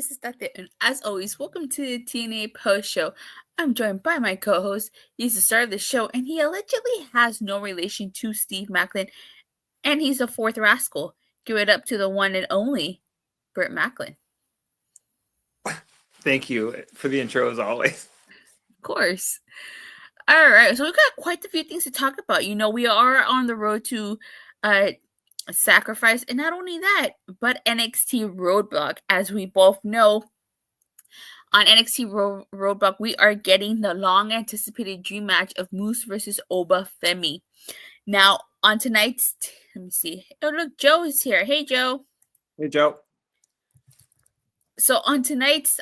this is Dr. And as always, welcome to the TNA Post Show. I'm joined by my co-host. He's the star of the show, and he allegedly has no relation to Steve Maclin, and he's the fourth Rascalz. Give it up to the one and only Britt Maclin. Thank you for the intro, as always. Of course. All right, so we've got quite a few things to talk about. You know, we are on the road to Sacrifice, and not only that, but NXT Roadblock. As we both know, on NXT Roadblock, we are getting the long-anticipated dream match of Moose versus Oba Femi. Now, on tonight's, let me see. Oh, look, Joe is here. Hey, Joe. Hey, Joe. So on tonight's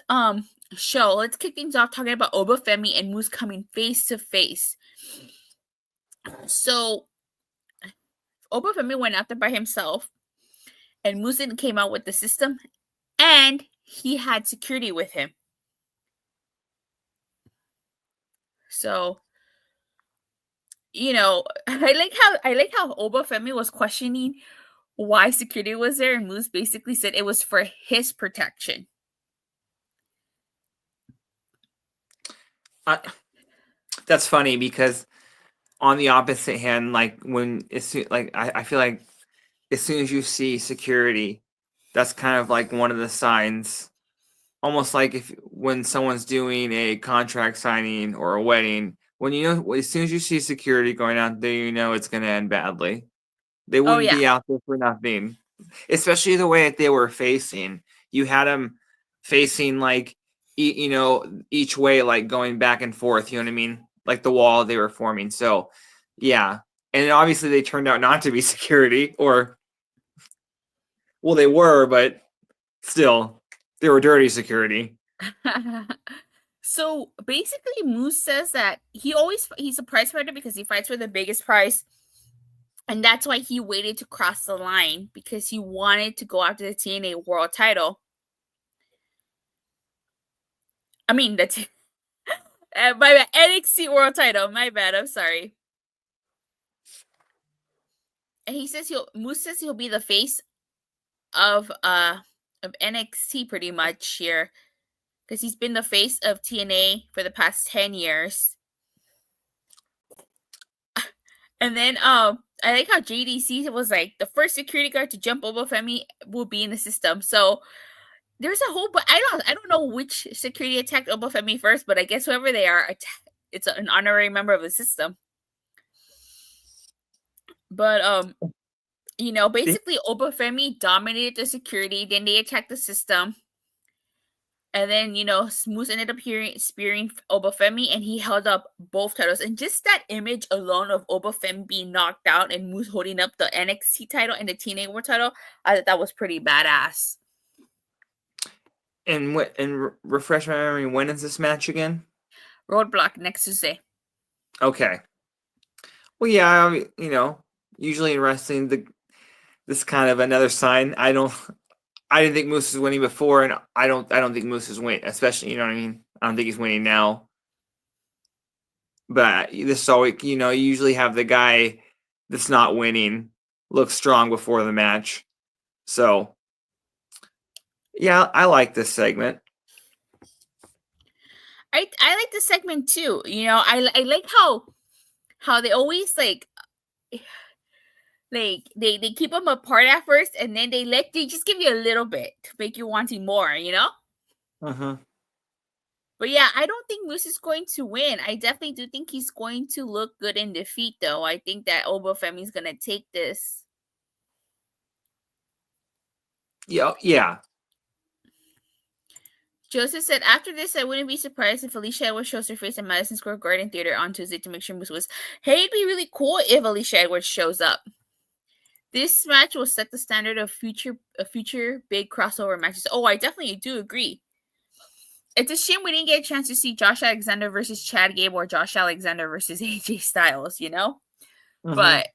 show, let's kick things off talking about Oba Femi and Moose coming face to face. So Oba Femi went out there by himself, and Moose came out with the system, and he had security with him. So, you know, I like how Oba Femi was questioning why security was there, and Moose basically said it was for his protection. That's funny because on the opposite hand, like I feel like as soon as you see security, that's kind of like one of the signs, almost like when someone's doing a contract signing or a wedding, as soon as you see security going out there, you know it's going to end badly. They wouldn't be out there for nothing, especially the way that they were facing. You had them facing like, each way, like going back and forth, you know what I mean? Like the wall they were forming. So, yeah. And obviously they turned out not to be security well, they were, but still, they were dirty security. So basically, Moose says that he's a prize fighter because he fights for the biggest prize. And that's why he waited to cross the line, because he wanted to go after the TNA World Title. I mean, my bad, NXT World Title. My bad. I'm sorry. And Moose says he'll be the face of NXT pretty much here, because he's been the face of TNA for the past 10 years. And then I like how JDC was like, the first security guard to jump Oba Femi will be in the system. So there's a whole, but I don't know which security attacked Oba Femi first, but I guess whoever they are, it's an honorary member of the system. But basically Oba Femi dominated the security, then they attacked the system. And then, Moose ended up spearing Oba Femi, and he held up both titles. And just that image alone of Oba Femi being knocked out and Moose holding up the NXT title and the TNA World title, I thought that was pretty badass. And refresh my memory, when is this match again? Roadblock next Tuesday. Okay. Well, yeah, usually in wrestling, this kind of another sign. I didn't think Moose was winning before, and I don't think Moose is winning, especially, you know what I mean? I don't think he's winning now. But this is always, you usually have the guy that's not winning look strong before the match. So, yeah, I like this segment. I like this segment too. I like how they always like they keep them apart at first, and then they just give you a little bit to make you wanting more, But yeah, I don't think Moose is going to win. I definitely do think he's going to look good in defeat, though. I think that Oba Femi is going to take this. Yeah. Joseph said, after this, I wouldn't be surprised if Alicia Edwards shows her face at Madison Square Garden Theater on Tuesday to make sure Moose was. Hey, it'd be really cool if Alicia Edwards shows up. This match will set the standard of future big crossover matches. Oh, I definitely do agree. It's a shame we didn't get a chance to see Josh Alexander versus Chad Gable or Josh Alexander versus AJ Styles, Mm-hmm. But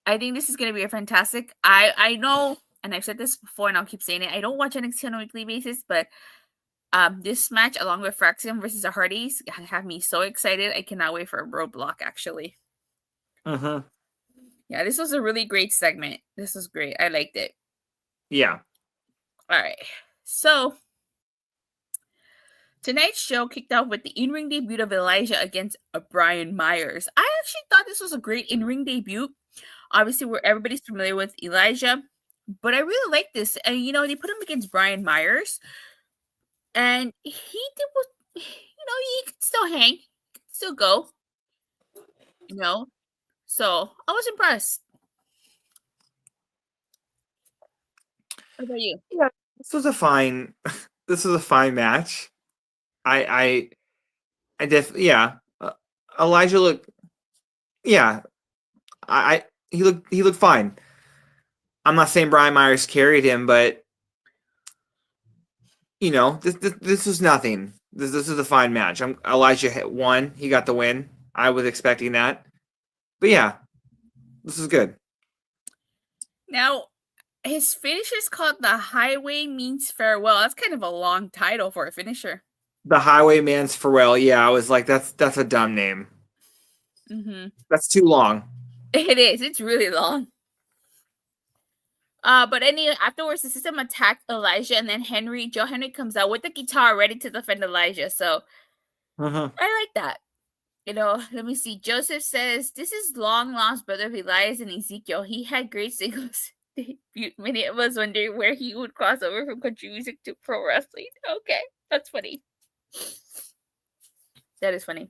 I think this is going to be a fantastic. I know, and I've said this before, and I'll keep saying it. I don't watch NXT on a weekly basis, but this match, along with Fraxiom versus the Hardys, have me so excited. I cannot wait for a Roadblock, actually. Mm-hmm. Yeah, this was a really great segment. This was great. I liked it. Yeah. All right. So, tonight's show kicked off with the in-ring debut of Elijah against Brian Myers. I actually thought this was a great in-ring debut. Obviously, everybody's familiar with Elijah, but I really like this. And they put him against Brian Myers, and he did what he could still hang, still go. So I was impressed. What about you? Yeah, this was a fine match. I definitely, yeah. Elijah looked, yeah. He looked fine. I'm not saying Brian Myers carried him, but this was nothing. This is a fine match. Elijah won. He got the win. I was expecting that, but yeah, this is good. Now, his finisher is called The Highway Means Farewell. That's kind of a long title for a finisher. The Highwayman's Farewell. Yeah, I was like, that's a dumb name. Mm-hmm. That's too long. It is. It's really long. But anyway, afterwards, the system attacked Elijah, and then Joe Hendry comes out with the guitar ready to defend Elijah. So I like that. Let me see. Joseph says, this is long lost brother of Elias and Ezekiel. He had great singles debut. Many of us wondering where he would cross over from country music to pro wrestling. Okay, that's funny. That is funny.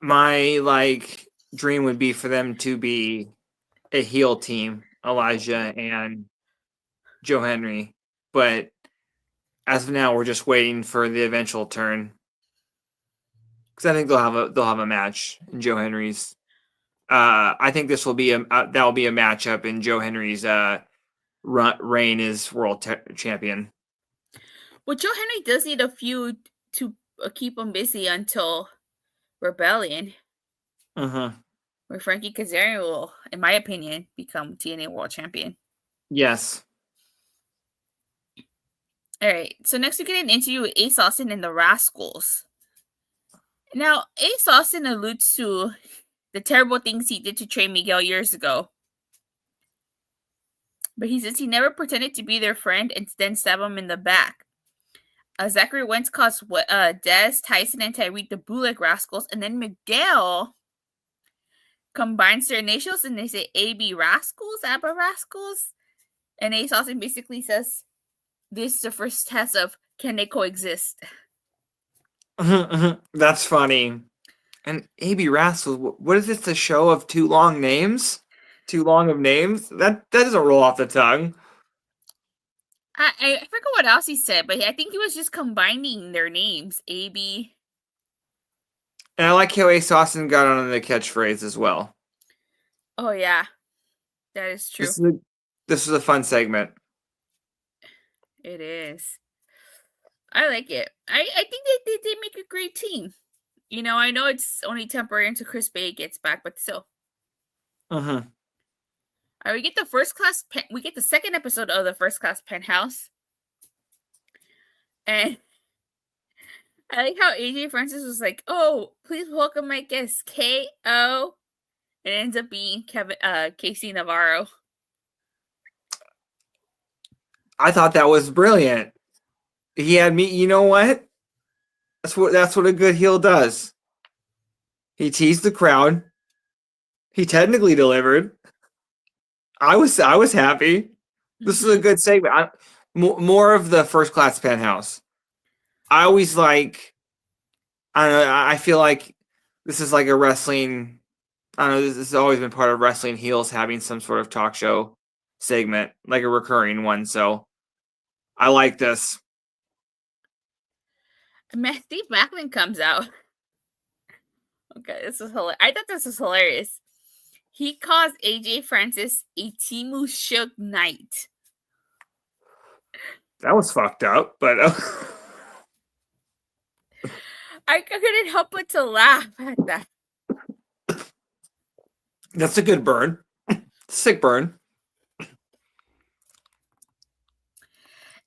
My dream would be for them to be a heel team, Elijah and Joe Hendry. But as of now, we're just waiting for the eventual turn. Because I think they'll have a match in Joe Hendry's. I think this will be a matchup in Joe Hendry's reign as world champion. Well, Joe Hendry does need a feud to keep him busy until Rebellion. Where Frankie Kazarian will, in my opinion, become TNA World Champion. Yes. All right. So next we get an interview with Ace Austin and the Rascalz. Now, Ace Austin alludes to the terrible things he did to Trey Miguel years ago. But he says he never pretended to be their friend and then stab him in the back. Zachary Wentz calls Dez, Tyson, and Tyreek the Bootleg Rascalz, and then Miguel combines their initials and they say AB Rascalz, ABBA Rascalz. And Ace Austin basically says this is the first test of can they coexist. That's funny. And AB Rascalz, what is this, the show of too long names? Too long of names? That doesn't roll off the tongue. I forgot what else he said, but I think he was just combining their names. AB. And I like how Ace Austin got on the catchphrase as well. Oh, yeah. That is true. This is a fun segment. It is. I like it. I think they make a great team. I know it's only temporary until Chris Bay gets back, but still. All right, we get the second episode of the First Class Penthouse. And I like how AJ Francis was like, oh, please welcome my guest, K.O. It ends up being Casey Navarro. I thought that was brilliant. He had me, you know what? That's what a good heel does. He teased the crowd. He technically delivered. I was happy. This is a good segment. More of the First Class Penthouse. I always I don't know. I feel like this is like a wrestling. I don't know. This has always been part of wrestling heels having some sort of talk show segment, like a recurring one. So I like this. Steve Maclin comes out. Okay, this is hilarious. I thought this was hilarious. He calls AJ Francis a Timu Suge Knight. That was fucked up, but I couldn't help but to laugh at that. That's a good burn. Sick burn.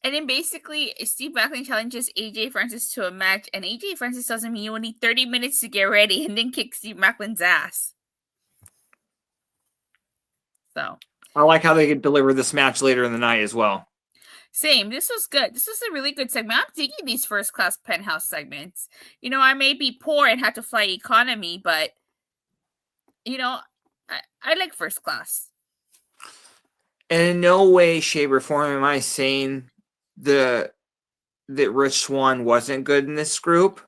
And then basically, Steve Maclin challenges AJ Francis to a match, and AJ Francis tells him he will need 30 minutes to get ready, and then kicks Steve Maclin's ass. So I like how they could deliver this match later in the night as well. Same. This was good. This was a really good segment. I'm digging these first class Penthouse segments. I may be poor and had to fly economy, but I like first class. And in no way, shape, or form am I saying that Rich Swann wasn't good in this group,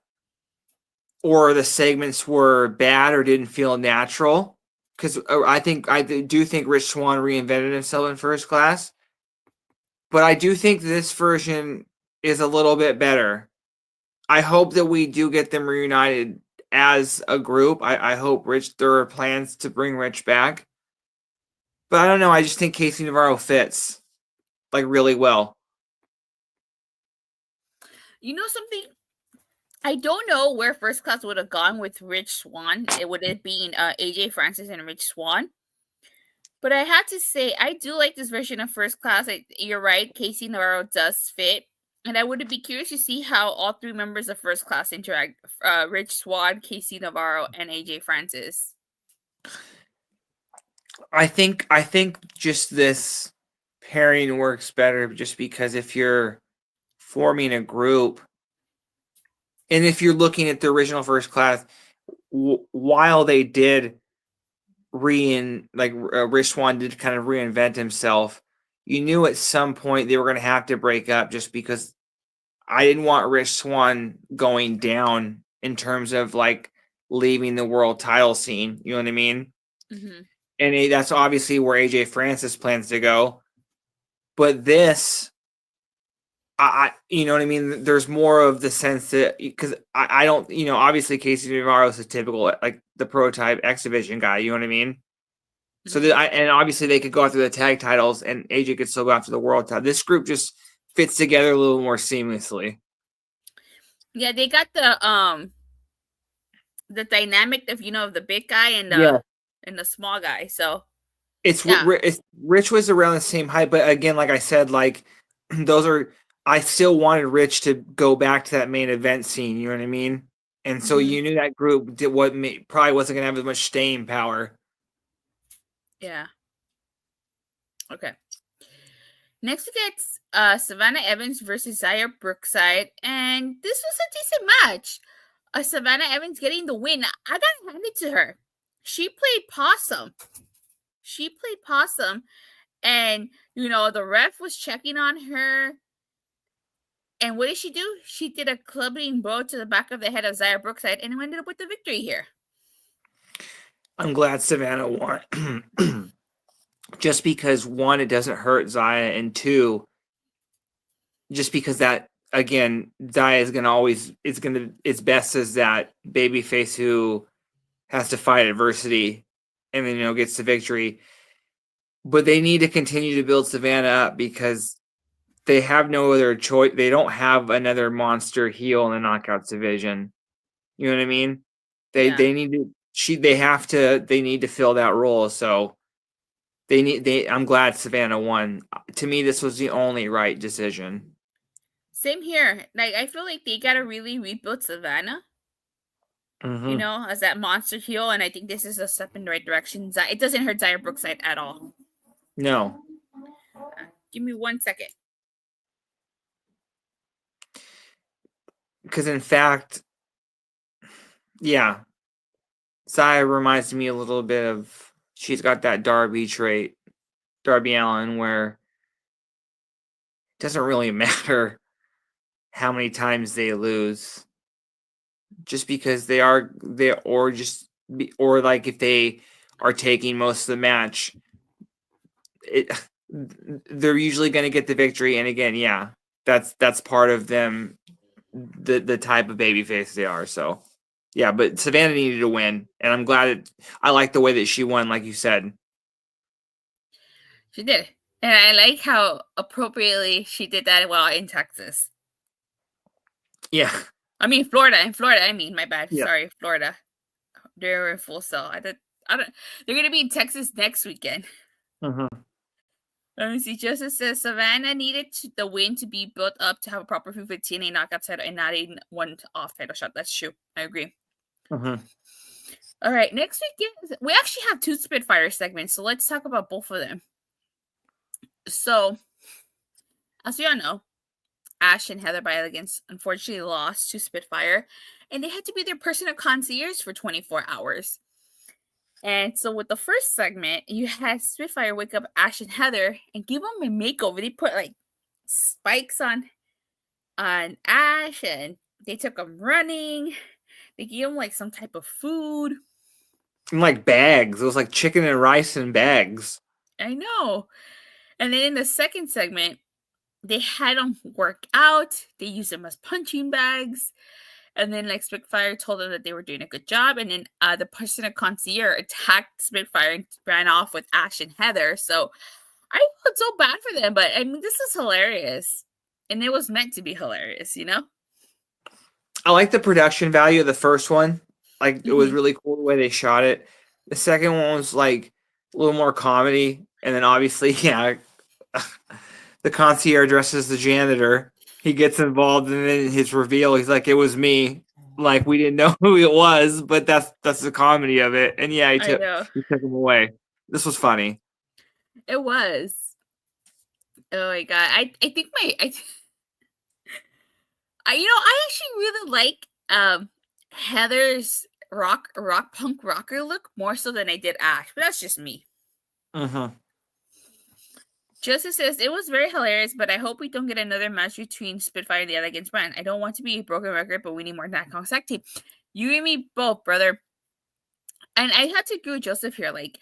or the segments were bad or didn't feel natural. Because I do think Rich Swann reinvented himself in first class, but I do think this version is a little bit better. I hope that we do get them reunited as a group. I hope there are plans to bring Rich back. But I don't know. I just think Casey Navarro fits like really well. You know something? I don't know where first class would have gone with Rich Swann. It would have been AJ Francis and Rich Swann. But I had to say, I do like this version of first class. You're right, Casey Navarro does fit. And I would be curious to see how all three members of first class interact. Rich Swann, Casey Navarro, and AJ Francis. I think just this pairing works better just because if you're forming a group, and if you're looking at the original first class, while they did Rich Swann did kind of reinvent himself, you knew at some point they were going to have to break up just because I didn't want Rich Swann going down in terms of like leaving the world title scene. You know what I mean? Mm-hmm. And that's obviously where AJ Francis plans to go. But this, you know what I mean? There's more of the sense that, because I don't, obviously Casey Navarro is a typical, like the prototype X Division guy, you know what I mean? Mm-hmm. So and obviously they could go after the tag titles and AJ could still go after the world title. This group just fits together a little more seamlessly. Yeah, they got the dynamic of the big guy and the small guy. So it's Rich was around the same height, but again, like I said, like those are. I still wanted Rich to go back to that main event scene. You know what I mean? And so you knew that group probably wasn't going to have as much staying power. Yeah. Okay. Next we get Savannah Evans versus Zaya Brookside, and this was a decent match. Savannah Evans getting the win. I gotta hand it to her. She played possum. And the ref was checking on her. And what did she do? She did a clubbing blow to the back of the head of Zaya Brookside and ended up with the victory here. I'm glad Savannah won. Just because, one, it doesn't hurt Zaya, and two, just because that, again, Zaya is going to always, it's best as that babyface who has to fight adversity and then, gets the victory. But they need to continue to build Savannah up because they have no other choice. They don't have another monster heel in the Knockouts division. You know what I mean? They need to fill that role. So I'm glad Savannah won. To me, this was the only right decision. Same here. Like, I feel like they gotta really rebuild Savannah. As that monster heel, and I think this is a step in the right direction. It doesn't hurt Zaya Brookside at all. No. Give me 1 second. Because in fact, yeah, Zaya reminds me a little bit of, she's got that Darby trait, Darby Allin, where it doesn't really matter how many times they lose, just because or like if they are taking most of the match, they're usually going to get the victory. And again, yeah, that's part of them, the type of babyface they are. So yeah, but Savannah needed to win, and I'm glad I like the way that she won, like you said. She did. And I like how appropriately she did that while in Texas. Yeah. I mean, Florida. In Florida, I mean, my bad. Yeah. Sorry, Florida. They're in full sale. They're going to be in Texas next weekend. Mm-hmm. Let me see. Joseph says Savannah needed the win to be built up to have a proper feud with TNA knockout title and not a one-off title shot. That's true. I agree. Mm-hmm. All right. Next week, we actually have 2 Spitfire segments, so let's talk about both of them. So, As you all know, Ash and Heather by Elegance unfortunately lost to Spitfire, and they had to be their personal concierge for 24 hours. And so with the first segment, you had Spitfire wake up Ash and Heather and give them a makeover. They put like spikes on Ash, and they took him running. They gave him like some type of food. And like bags. It was like chicken and rice in bags. I know. And then in the second segment, they had them work out. They used them as punching bags. And then like Spitfire told them that they were doing a good job. And then the person at concierge attacked Spitfire and ran off with Ash and Heather. So I felt so bad for them, but I mean, this is hilarious. And it was meant to be hilarious, you know? I like the production value of the first one. Like, it was really cool the way they shot it. The second one was like a little more comedy. And then obviously, yeah, the concierge dresses the janitor. He gets involved, and then his reveal, he's like, "It was me." Like, we didn't know who it was, but that's the comedy of it. And yeah, he took him away. This was funny. It was. Oh my god! I think I actually really like Heather's rock punk rocker look more so than I did Ash, but that's just me. Joseph says, it was very hilarious, but I hope we don't get another match between Spitfire and the Elegance brand. I don't want to be a broken record, but we need more Knockout tag team. You and me both, brother. And I had to agree with Joseph here. Like,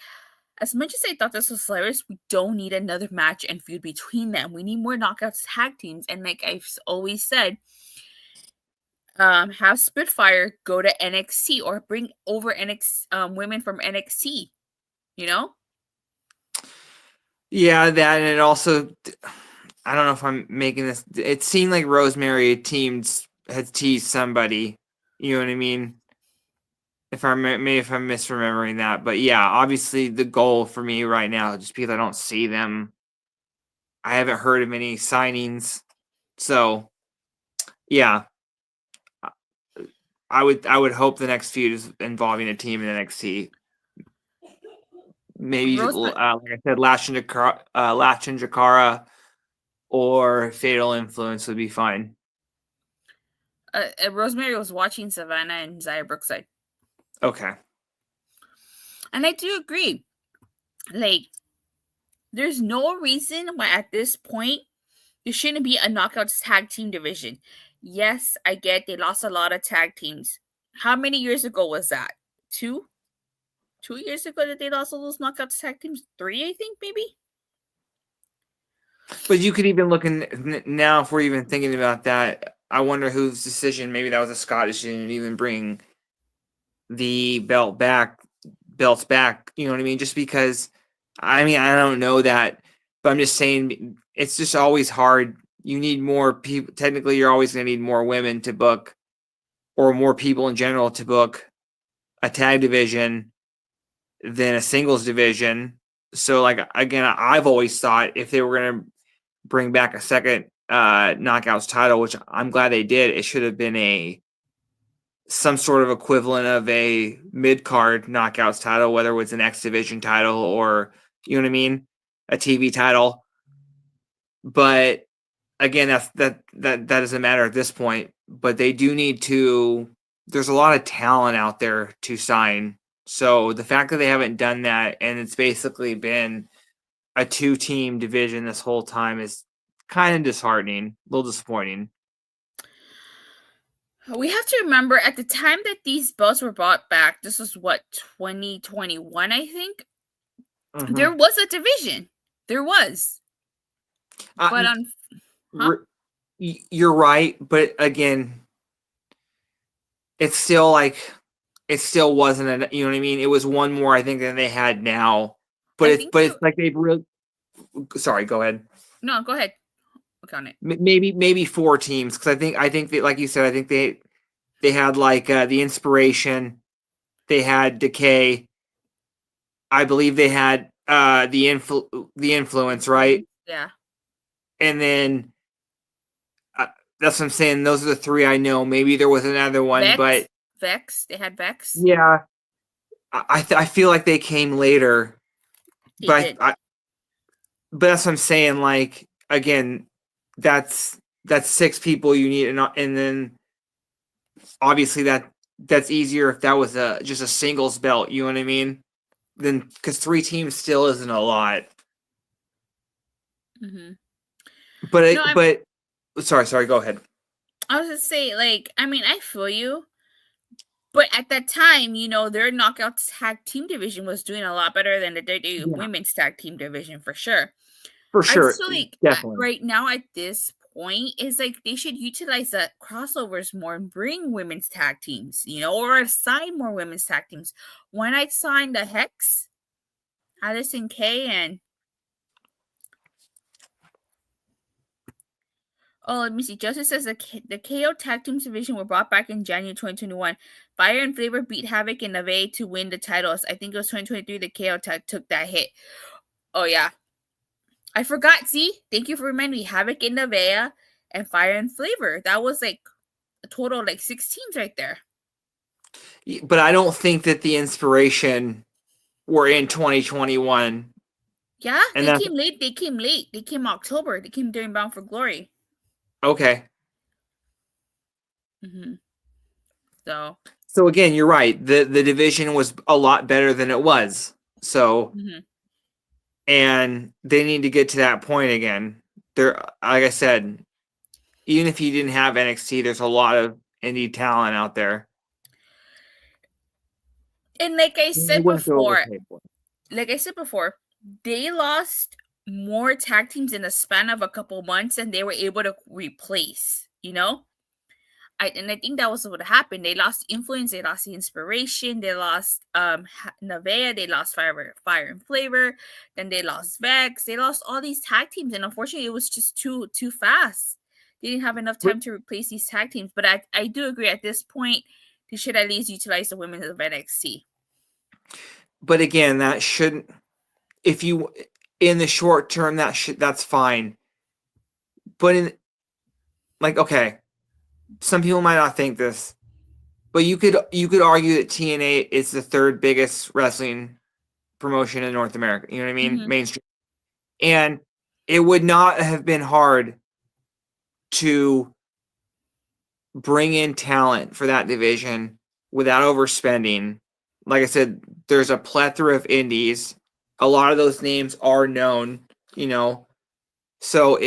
as much as I thought this was hilarious, we don't need another match and feud between them. We need more Knockouts tag teams. And like I've always said, have Spitfire go to NXT or bring over women from NXT, you know? Yeah, that, and it also, I don't know if I'm making this, it seemed like Rosemary had teased somebody, you know what I mean? If I'm misremembering that, but yeah, obviously the goal for me right now, just because I don't see them, I haven't heard of any signings, so yeah, I would hope the next feud is involving a team in NXT. Maybe, like I said, Lash and Jakara or Fatal Influence would be fine. Rosemary was watching Savannah and Zaya Brookside. Okay. And I do agree. Like, there's no reason why at this point there shouldn't be a Knockouts tag team division. Yes, I get they lost a lot of tag teams. How many years ago was that? 2 years ago that they lost all those Knockouts tag teams? 3, I think, maybe? But you could even look in now, if we're even thinking about that, I wonder whose decision, maybe that was a Scottish decision, to even bring the belts back, you know what I mean? Just because, I mean, I don't know that, but I'm just saying, it's just always hard. You need more people. Technically, you're always going to need more women to book, or more people in general to book a tag division than a singles division. So, like, again, I've always thought if they were going to bring back a second Knockouts title, which I'm glad they did, it should have been some sort of equivalent of a mid-card Knockouts title, whether it was an X Division title or, you know what I mean, a TV title. But again, that doesn't matter at this point. But they do need to. There's a lot of talent out there to sign. So the fact that they haven't done that, and it's basically been a 2-team division this whole time, is kind of disheartening, a little disappointing. We have to remember, at the time that these belts were brought back, this was what, 2021, I think? Mm-hmm. There was a division. There was. But you're right, but again, it's still like, it still wasn't you know what I mean? It was one more, I think, than they had now. But it's like they've really. Sorry, go ahead. No, go ahead. Look on it. Maybe 4 teams, because I think that, like you said, I think they had like the Inspiration, they had Decay, I believe they had the Influence, right? Yeah. And then that's what I'm saying. Those are the 3 I know. Maybe there was another one, but Vex. They had Vex. Yeah, I feel like they came later, but that's what I'm saying. Like, again, that's 6 people you need, and then obviously that's easier if that was just a singles belt. You know what I mean? Then because 3 teams still isn't a lot. Mm-hmm. But No, but sorry, go ahead. I was just say, like, I mean, I feel you, but at that time, their knockout tag team division was doing a lot better than the WWE Yeah, women's tag team division for sure. for I just sure, feel like definitely. right now at this point is like they should utilize the crossovers more and bring women's tag teams, or assign more women's tag teams. Why not sign the Hex, Allison Kay, and let me see. Joseph says the KO tag teams division were brought back in January 2021. Fire and Flavor beat Havoc and Neve to win the titles. I think it was 2023. The KO tag took that hit. Oh yeah, I forgot. See, thank you for reminding me. Havoc and Neve and Fire and Flavor. That was like a total of like 6 teams right there. But I don't think that the inspiration were in 2021. Yeah, And they that's came late. They came late. They came October. They came during Bound for Glory. okay. Mm-hmm. So. So again, you're right. The division was a lot better than it was. So Mm-hmm. and they need to get to that point again. There, like I said, even if you didn't have NXT, there's a lot of indie talent out there. And like I said Wouldn't have to before, overpay for they lost more tag teams in the span of a couple months and they were able to replace, and I think that was what happened. They lost influence, they lost the inspiration, they lost Navea, they lost Fire and Flavor, then they lost Vex, they lost all these tag teams, and unfortunately it was just too fast. They didn't have enough time to replace these tag teams. But I do agree at this point they should at least utilize the women of NXT. But again, that shouldn't. If you in the short term, that's fine. But in okay, some people might not think this, but you could argue that TNA is the 3rd biggest wrestling promotion in North America. You know what I mean? Mm-hmm. Mainstream, and it would not have been hard to bring in talent for that division without overspending. Like I said, there's a plethora of indies. A lot of those names are known, So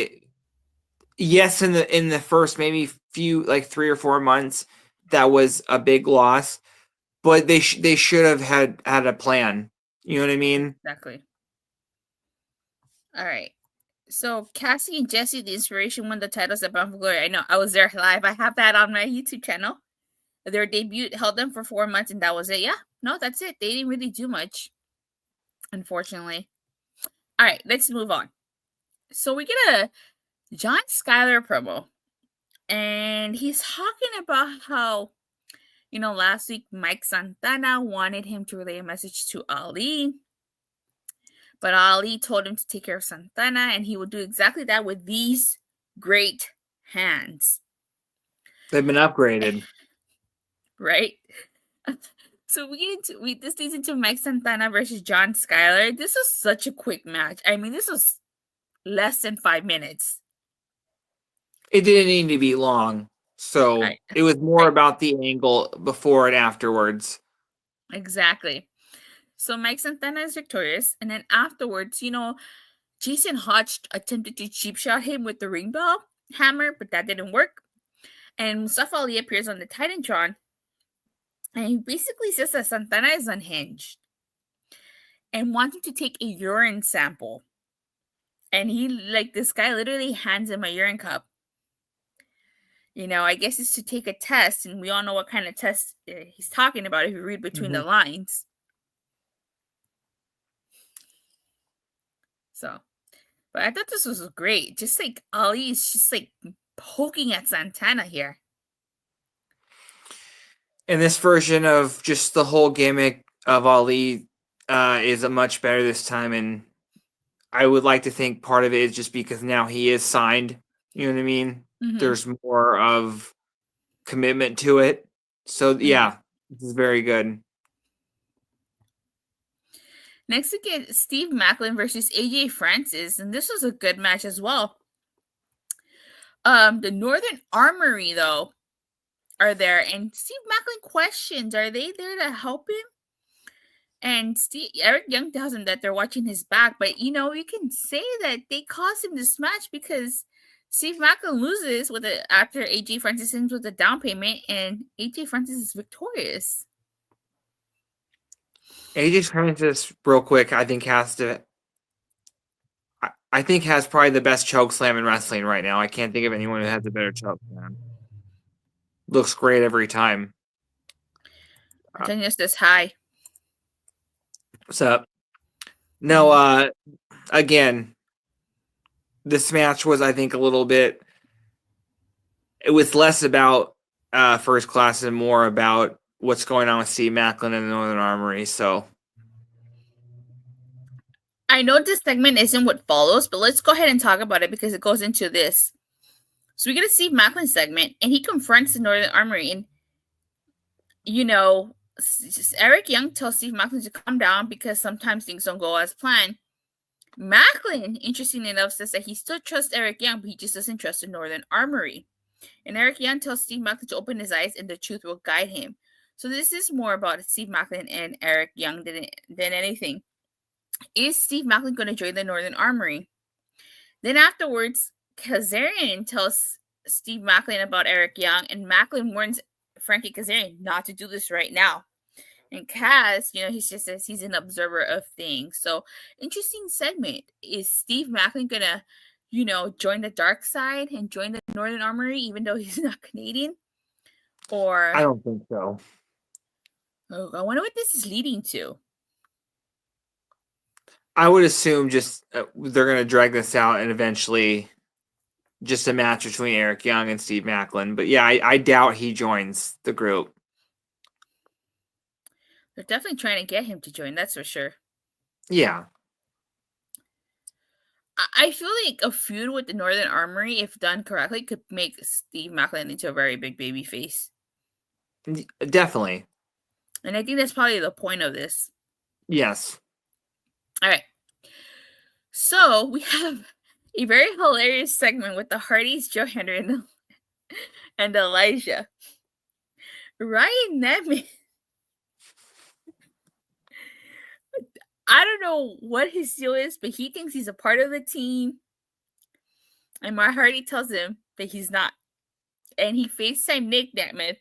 yes, in the first maybe few, like 3 or 4 months, that was a big loss, but they should have had a plan. You know what I mean? Exactly. All right. So Cassie and Jesse, the Inspiration, won the titles at Bound for Glory. I know, I was there live. I have that on my YouTube channel. Their debut held them for 4 months, and that was it. Yeah, no, that's it. They didn't really do much, unfortunately. All right, let's move on. So we get a John Skyler promo, and he's talking about how, last week Mike Santana wanted him to relay a message to Ali, but Ali told him to take care of Santana, and he will do exactly that with these great hands. They've been upgraded. Right? So this leads into Mike Santana versus John Skyler. This was such a quick match. I mean, this was less than 5 minutes. It didn't need to be long. So it was more about the angle before and afterwards. Exactly. So Mike Santana is victorious, and then afterwards, Jason Hodge attempted to cheap shot him with the ring bell hammer, but that didn't work. And Mustafa Ali appears on the Titantron, and he basically says that Santana is unhinged and wants him to take a urine sample. And this guy literally hands him a urine cup. I guess it's to take a test, and we all know what kind of test he's talking about if you read between the lines. So, but I thought this was great. Just like Ali is just like poking at Santana here. And this version of just the whole gimmick of Ali is a much better this time, and I would like to think part of it is just because now he is signed. You know what I mean? Mm-hmm. There's more of commitment to it. So yeah, this is very good. Next we get Steve Maclin versus AJ Francis, and this was a good match as well. The Northern Armory though are there, and Steve Maclin questions: Are they there to help him? And Eric Young tells him that they're watching his back, but you can say that they caused him this match because Steve Maclin loses after AJ Francis ends with a down payment, and AJ Francis is victorious. AJ Francis, real quick, I think has probably the best choke slam in wrestling right now. I can't think of anyone who has a better choke slam. Looks great every time. Antonio's this high. What's up? No, again, this match was, I think, a little bit. It was less about First Class and more about what's going on with Steve Maclin and the Northern Armory. So I know this segment isn't what follows, but let's go ahead and talk about it because it goes into this. So we get a Steve Maclin segment, and he confronts the Northern Armory, and Eric Young tells Steve Maclin to calm down because sometimes things don't go as planned. Maclin, interestingly enough, says that he still trusts Eric Young, but he just doesn't trust the Northern Armory. And Eric Young tells Steve Maclin to open his eyes and the truth will guide him. So this is more about Steve Maclin and Eric Young than anything. Is Steve Maclin going to join the Northern Armory? Then afterwards, Kazarian tells Steve Maclin about Eric Young, and Maclin warns Frankie Kazarian not to do this right now. And Kaz, he just says he's an observer of things. So, interesting segment. Is Steve Maclin going to, join the dark side and join the Northern Armory, even though he's not Canadian? Or I don't think so. Oh, I wonder what this is leading to. I would assume just they're going to drag this out and eventually just a match between Eric Young and Steve Maclin. But yeah, I doubt he joins the group. They're definitely trying to get him to join, that's for sure. Yeah. I feel like a feud with the Northern Armory, if done correctly, could make Steve Maclin into a very big baby face. Definitely. And I think that's probably the point of this. Yes. All right. So we have a very hilarious segment with the Hardys, Joe Hendry, and Elijah. Ryan Nemeth. I don't know what his deal is, but he thinks he's a part of the team. And Matt Hardy tells him that he's not. And he FaceTime Nick Nemeth.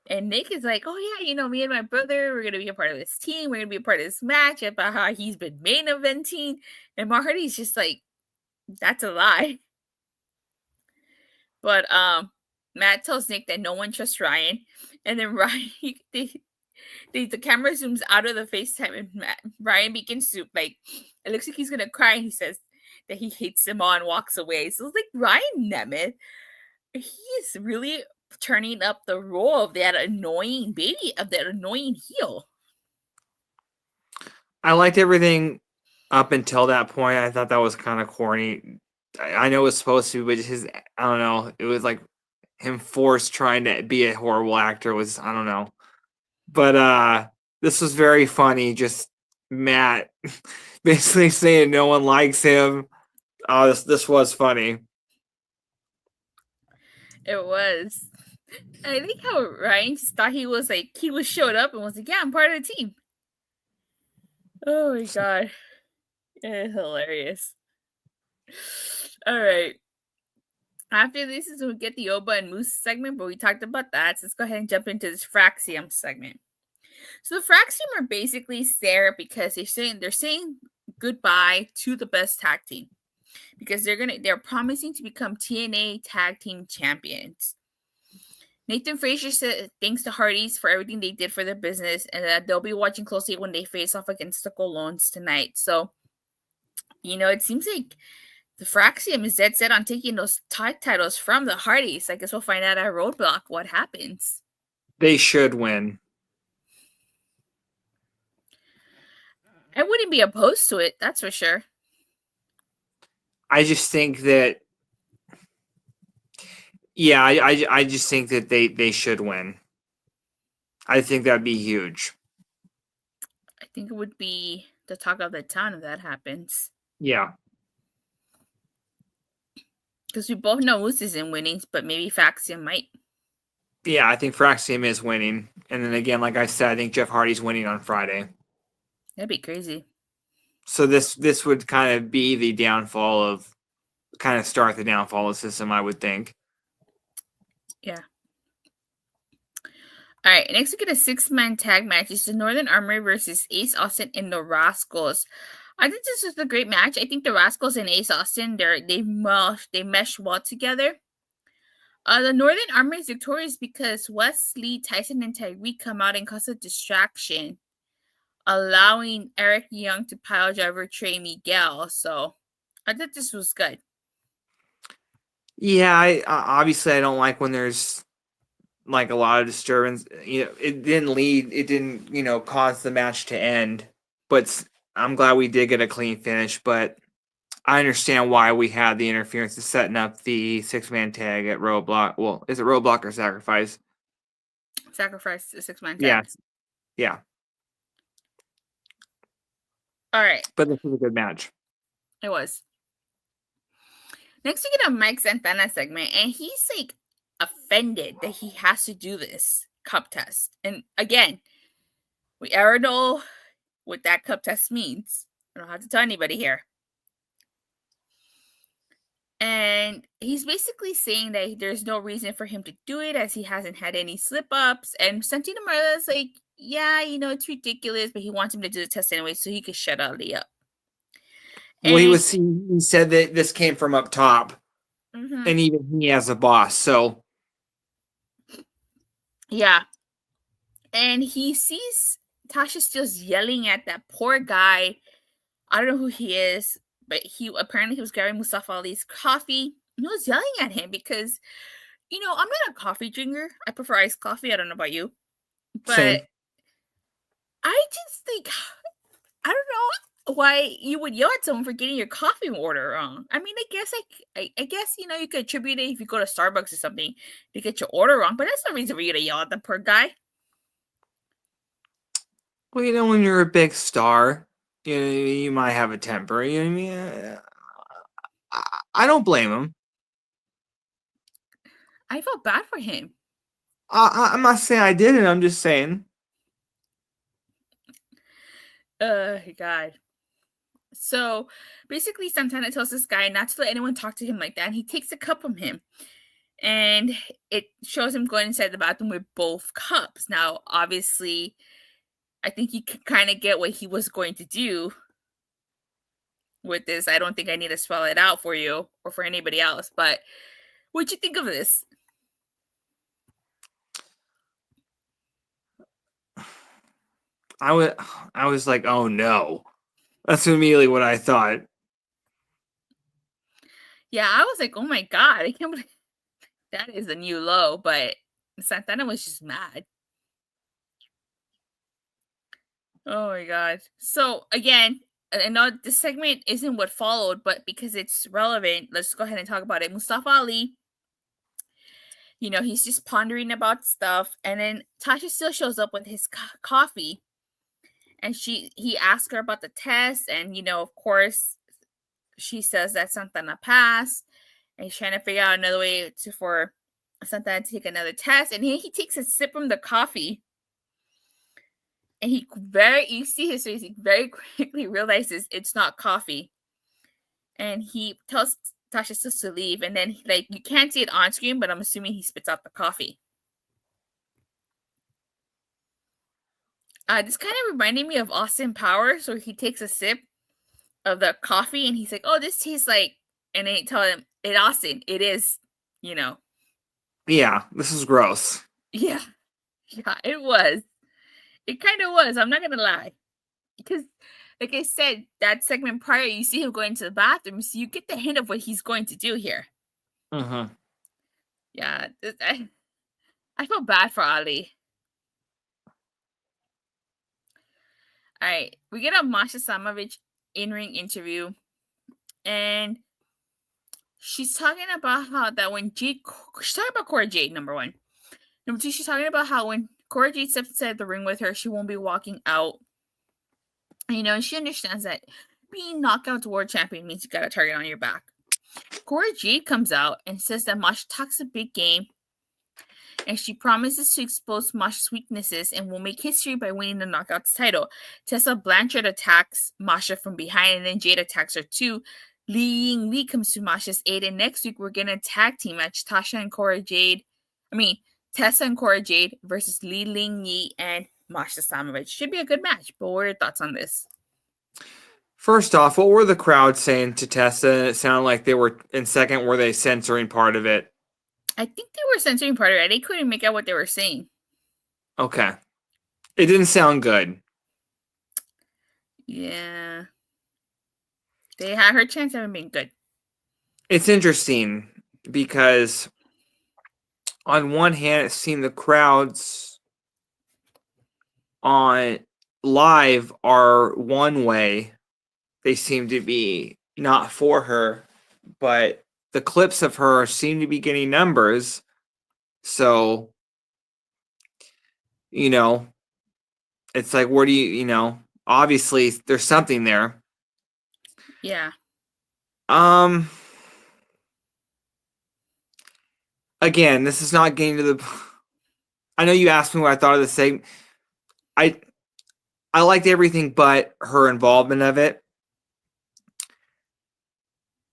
And Nick is like, oh yeah, me and my brother, we're going to be a part of this team. We're going to be a part of this match about how he's been main eventing. And Matt Hardy's just like, that's a lie. But Matt tells Nick that no one trusts Ryan. And then Ryan, the camera zooms out of the FaceTime and Ryan begins to, it looks like he's going to cry. And he says that he hates them all and walks away. So it's like Ryan Nemeth, he is really turning up the role of that annoying heel. I liked everything up until that point. I thought that was kind of corny. I know it was supposed to, but I don't know. It was like him forced trying to be a horrible actor was, I don't know. But this was very funny. Just Matt basically saying no one likes him. Oh, this was funny. It was. I think how Ryan just thought he was showed up and was like, yeah, I'm part of the team. Oh my god. It's hilarious. All right. After this is when we get the Oba and Moose segment, but we talked about that. So let's go ahead and jump into this Fraxiom segment. So the Fraxiom are basically there because they're saying goodbye to the best tag team. Because they're promising to become TNA tag team champions. Nathan Frazier said thanks to Hardys for everything they did for their business and that they'll be watching closely when they face off against the Colons tonight. So, it seems like the Fraxiom is dead set on taking those tag titles from the Hardys. I guess we'll find out at Roadblock what happens. They should win. I wouldn't be opposed to it, that's for sure. I just think that I just think that they should win. I think that'd be huge. I think it would be the talk of the town if that happens. Yeah. Because we both know Moose isn't winning, but maybe Fraxiom might. Yeah, I think Fraxiom is winning. And then again, like I said, I think Jeff Hardy's winning on Friday. That'd be crazy. So this would kind of be the downfall of, kind of start the downfall of the system, I would think. Yeah. All right, next we get a 6-man tag match. It's the Northern Armory versus Ace Austin and the Rascalz. I think this was a great match. I think the Rascalz and Ace Austin, they mesh well together. The Northern Armory is victorious because Wesley, Tyson, and Tyreek come out and cause a distraction, allowing Eric Young to pile driver Trey Miguel. So I thought this was good. Yeah, I obviously I don't like when there's like a lot of disturbance. You know, it didn't cause the match to end. But I'm glad we did get a clean finish. But I understand why we had the interference of setting up the 6-man tag at Roadblock. Well, is it Roadblock or Sacrifice? Sacrifice the 6-man Yeah, tag. yeah. All right. But this was a good match. It was. Next, we get a Mike Santana segment, and he's like offended that he has to do this cup test. And again, we already know what that cup test means. I don't have to tell anybody here. And he's basically saying that there's no reason for him to do it as he hasn't had any slip-ups. And Santino Marela's like, yeah, it's ridiculous, but he wants him to do the test anyway so he could shut Ali up. Well, he said that this came from up top, and even he has a boss, so. Yeah. And he sees Tasha Steele's yelling at that poor guy. I don't know who he is, but he was grabbing Mustafa Ali's coffee. And he was yelling at him because, I'm not a coffee drinker. I prefer iced coffee. I don't know about you. But same. I just think, I don't know why you would yell at someone for getting your coffee order wrong. I mean, I guess, you could attribute it if you go to Starbucks or something to get your order wrong, but that's no reason for you to yell at the poor guy. Well, when you're a big star, you might have a temper. You know what I mean? I don't blame him. I felt bad for him. I'm not saying I didn't. I'm just saying. God. So basically, Santana tells this guy not to let anyone talk to him like that, and he takes a cup from him. And it shows him going inside the bathroom with both cups. Now, obviously, I think you can kind of get what he was going to do with this. I don't think I need to spell it out for you or for anybody else, but what'd you think of this? I was like, oh no. That's immediately what I thought. Yeah, I was like, oh my God, I can't believe that is a new low, but Santana was just mad. Oh my God. So again, I know this segment isn't what followed, but because it's relevant, let's go ahead and talk about it. Mustafa Ali, he's just pondering about stuff, and then Tasha still shows up with his coffee, and he asks her about the test, and of course, she says that Santana passed, and he's trying to figure out another way for Santana to take another test, and he takes a sip from the coffee. And you see his face, he very quickly realizes it's not coffee. And he tells Tasha Steele to leave. And then, you can't see it on screen, but I'm assuming he spits out the coffee. This kind of reminded me of Austin Powers, where he takes a sip of the coffee and he's like, oh, this tastes like, and they tell him, it Austin, it is, Yeah, this is gross. Yeah, it was. It kind of was. I'm not going to lie. Because, like I said, that segment prior, you see him going to the bathroom, so you get the hint of what he's going to do here. Yeah, I feel bad for Ali. All right, we get a Masha Slamovich in-ring interview, and she's talking about how that when she's talking about Cora Jade, number one. Number two, she's talking about how when Cora Jade steps inside the ring with her, she won't be walking out. And she understands that being knockout world champion means you got a target on your back. Cora Jade comes out and says that Masha talks a big game, and she promises to expose Masha's weaknesses and will make history by winning the Knockouts title. Tessa Blanchard attacks Masha from behind, and then Jade attacks her too. Li Ying Li comes to Masha's aid, and next week we're getting a tag team match: Tessa and Cora Jade versus Li Ling Yi and Masha Slamovich. Should be a good match, but what are your thoughts on this? First off, what were the crowd saying to Tessa? It sounded like they were, in second, were they censoring part of it? I think they were censoring part of it. They couldn't make out what they were saying. Okay. It didn't sound good. Yeah. They had her chance of being good. It's interesting because on one hand, it seemed the crowds on live are one way. They seem to be not for her, but the clips of her seem to be getting numbers. So, it's like, where do obviously there's something there. Yeah. Again, this is not getting to the. I know you asked me what I thought of the segment. I liked everything but her involvement of it.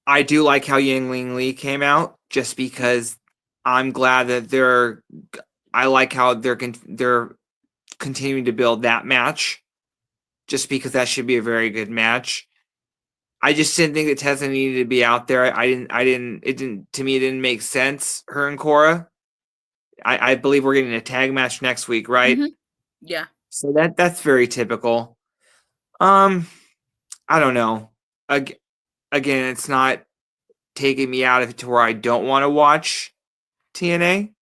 I do like how Yingling Li came out, just because I'm glad that I like how they're continuing to build that match, just because that should be a very good match. I just didn't think that Tessa needed to be out there. To me, it didn't make sense, her and Cora. I believe we're getting a tag match next week, right? Mm-hmm. Yeah. So that's very typical. I don't know. Again, it's not taking me out of it to where I don't want to watch TNA.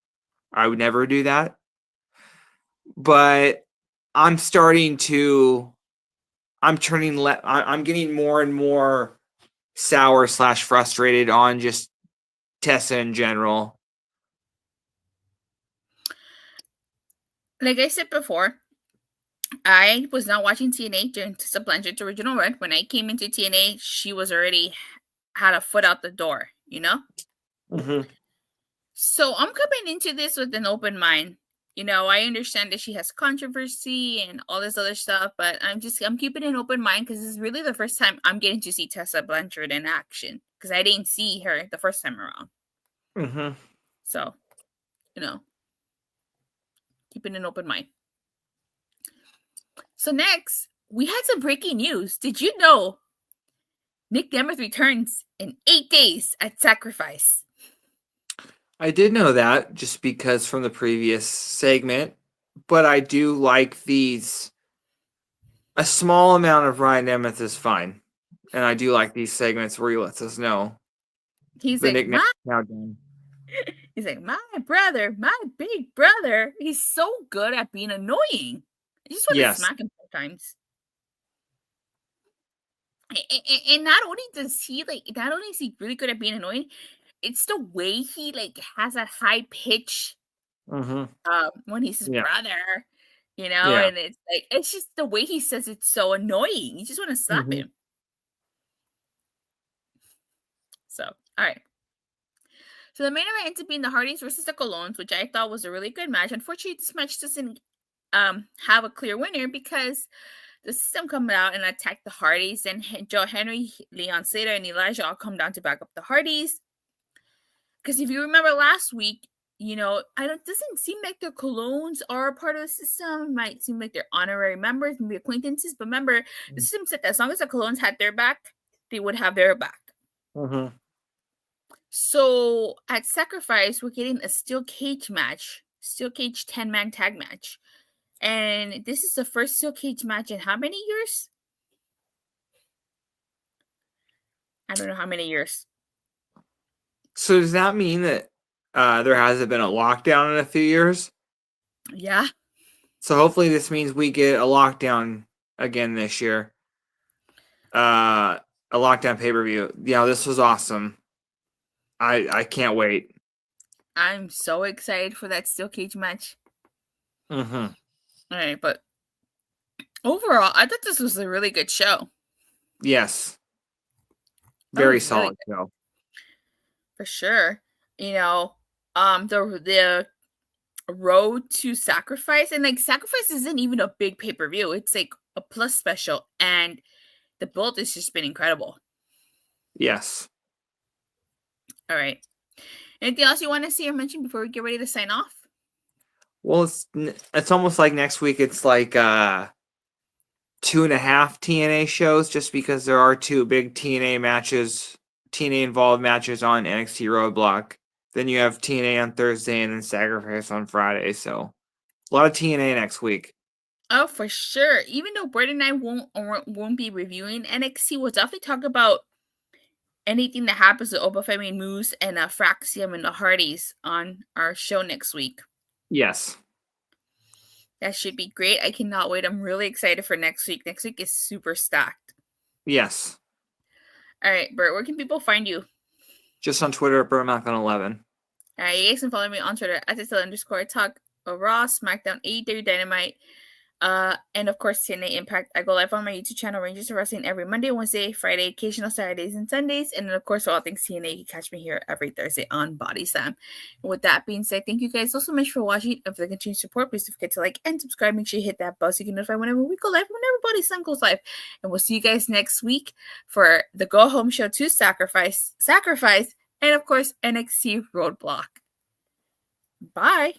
I would never do that. But I'm getting more and more sour / frustrated on just Tessa in general. Like I said before, I was not watching TNA during Tessa Blanchard's original run. When I came into TNA, she was already had a foot out the door, Mm-hmm. So I'm coming into this with an open mind. I understand that she has controversy and all this other stuff, but I'm keeping an open mind because this is really the first time I'm getting to see Tessa Blanchard in action, because I didn't see her the first time around. Mm-hmm. So, keeping an open mind. So next, we had some breaking news. Did you know Nick Nemeth returns in 8 days at Sacrifice? I did know that, just because from the previous segment, but I do like these. A small amount of Ryan Nemeth is fine, and I do like these segments where he lets us know. He's the like, nickname now done. He's like, my brother, my big brother. He's so good at being annoying. I just want to smack him sometimes. And not only is he really good at being annoying, it's the way he has that high pitch when he's his brother, and it's just the way he says it's so annoying. You just want to slap him. So, all right. So the main event ends up being the Hardys versus the Colognes, which I thought was a really good match. Unfortunately, this match doesn't have a clear winner because the System come out and attack the Hardys, and Joe Hendry, Leon Slater, and Elijah all come down to back up the Hardys. Because if you remember last week, it doesn't seem like the Colognes are a part of the System. It might seem like they're honorary members, maybe acquaintances. But remember, the System said that as long as the Colognes had their back, they would have their back. Mm-hmm. So at Sacrifice, we're getting a steel cage match, steel cage 10-man tag match. And this is the first steel cage match in how many years? I don't know how many years. So does that mean that there hasn't been a lockdown in a few years? Yeah. So hopefully this means we get a lockdown again this year. A lockdown pay-per-view. Yeah, this was awesome. I can't wait. I'm so excited for that steel cage match. Mm-hmm. All right, but overall, I thought this was a really good show. Yes. Very solid show. For sure. You know, the road to Sacrifice, and like Sacrifice isn't even a big pay-per-view. It's like a plus special, and the build has just been incredible. Yes. All right. Anything else you want to see or mention before we get ready to sign off? Well, it's almost like next week it's like 2.5 TNA shows, just because there are 2 big TNA matches, TNA involved matches on NXT Roadblock. Then you have TNA on Thursday and then Sacrifice on Friday. So a lot of TNA next week. Oh, for sure. Even though Brett and I won't be reviewing NXT, we'll definitely talk about anything that happens with Oba Femi and Moose and Fraxiom and the Hardys on our show next week. Yes. That should be great. I cannot wait. I'm really excited for next week. Next week is super stacked. Yes. All right, Bert, where can people find you? Just on Twitter at BertMaclin11. All right, you guys can follow me on Twitter at @SL_talk, Raw, SmackDown, AEW Dynamite, and of course TNA Impact. I go live on my YouTube channel, Rangers of Wrestling, every Monday, Wednesday, Friday, occasional Saturdays and Sundays, and then of course for all things TNA, you can catch me here every Thursday on Bodyslam. And with that being said, thank you guys so much for watching. And for the continued support, please don't forget to like and subscribe. Make sure you hit that bell so you can notify whenever we go live, whenever Bodyslam goes live. And we'll see you guys next week for the Go Home Show to Sacrifice, and of course NXT Roadblock. Bye.